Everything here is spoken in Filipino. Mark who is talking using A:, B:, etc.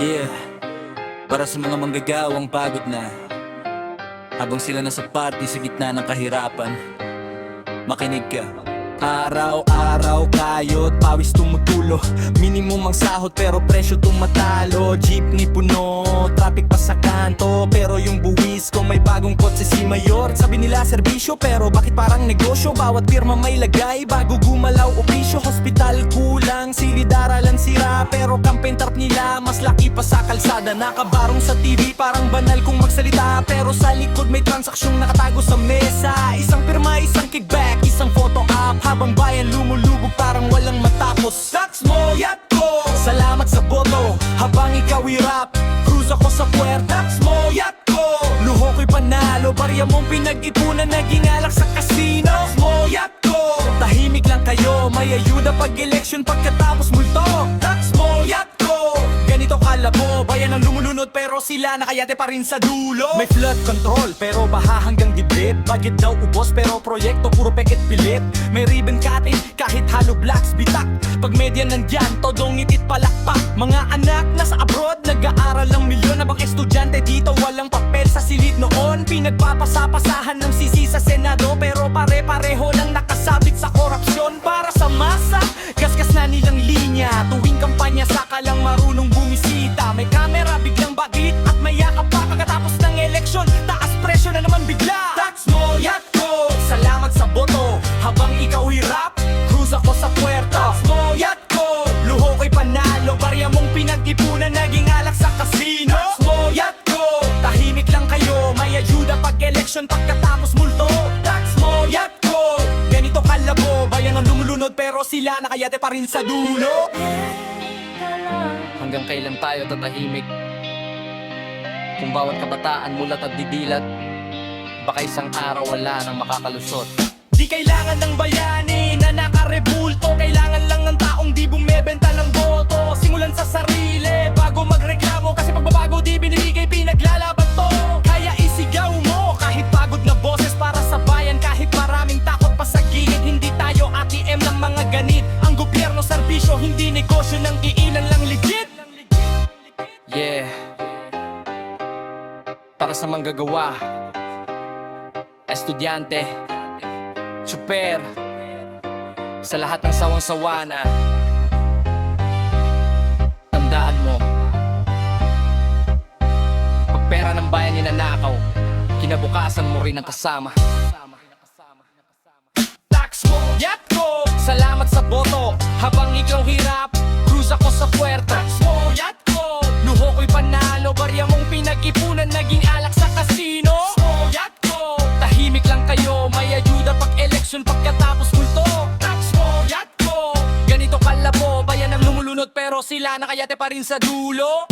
A: Yeah, para sa mga manggagawang pagod na, habang sila nasa party sa gitna ng kahirapan, makinig ka. Araw-araw kayod, pawis tumutulo. Minimum ang sahod pero presyo tumatalo. Jeepney puno, traffic pa sa kanto, pero yung buwis ko may bagong kotse si Mayor. Sabi nila serbisyo pero bakit parang negosyo? Bawat pirma may lagay bago gumalaw opisyo. Hospital kulang, silid aralan sira, pero campaign tarp nila mas laki pa sa kalsada. Nakabarong sa TV parang banal kung magsalita, pero sa likod may transaksyong nakatago sa mesa. Isang pirma, isang kickback, isang photo op, habang bayan lumulubog parang walang matapos. Tax mo, yat ko, salamat sa boto. Habang ikaw hirap, cruise ako sa puwerta. Tax mo, yat ko, luho ko'y panalo. Barya mong pinag-ipunan, naging alak sa kasino. Tax mo, yat ko, tahimik lang kayo, may ayuda pag-election pagkatapos multo. Tax mo, yat ko, ganito kalabo, bayan ang lumulunod pero sila nakayate pa rin sa dulo. May flood control pero baha hanggang dibdib. Budget daw ubos pero proyekto puro pekit pilit. May ribbon cutting kahit halo blocks bitak. Pag media nandyan, todong ngitit palakpak. Mga anak nasa abroad, nag-aaral ng milyon. Habang estudyante dito walang papel sa silid noon. Pinagpapasapasahan ng sisi sa senado, pero pare-pareho lang nakasabit sa korupsyon. Para sa masa, gasgas na nilang linya. Tuwing kampanya saka lang marunong bumisita. May kamera biglang bagit at may yakap pa. Pagkatapos ng eleksyon, taas presyo na naman bigla. Tax mo, yak ko, salamat sa boto. Habang ikaw hirap, cruise ako sa puwerta. Tax mo, yak ko, luho ko'y panalo. Barya mong pinag-ipunan, naging alak sa kasino. Tax mo, yak ko, tahimik lang kayo, may ayuda pag-eleksyon pagkatapos multo. Tax mo, yak ko, ganito kalabo, bayan ang lumulunod pero sila nakayate pa rin sa dulo. Hanggang kailan tayo tatahimik? Kung bawat kabataan mulat at didilat, baka isang araw wala nang makakalusot. Di kailangan ng bayani na nakarebulto, kailangan lang ng taong di bumebenta ng boto. Simulan sa sarili bago magreklamo, kasi pagbabago di binibigay pinaglalaban to. Kaya isigaw mo kahit pagod na boses para sa bayan, kahit maraming takot pa sa gilid. Hindi tayo ATM ng mga ganit. Ang gobyerno serbisyo, hindi negosyo ng iilan lang legit. Yeah, para sa manggagawa, estudyante, tsuper, sa lahat ng sawang-sawa na, tandaan mo, pag pera ng bayan ninanakaw, kinabukasan mo rin ang kasama. Tax mo, yat ko, salamat sa boto. Habang ikaw hirap, cruise ako sa puwerta. Tax mo, yat ko, luho ko'y panalo. Barya mong pinag-ipunan, naging alak sa kasino. Tax mo, yat ko, tahimik lang kayo, may ayuda pag-eleksyon pagkatapos multo. Tax mo, yat ko, ganito kalabo, bayan ang lumulunod pero sila nakayate pa rin sa dulo.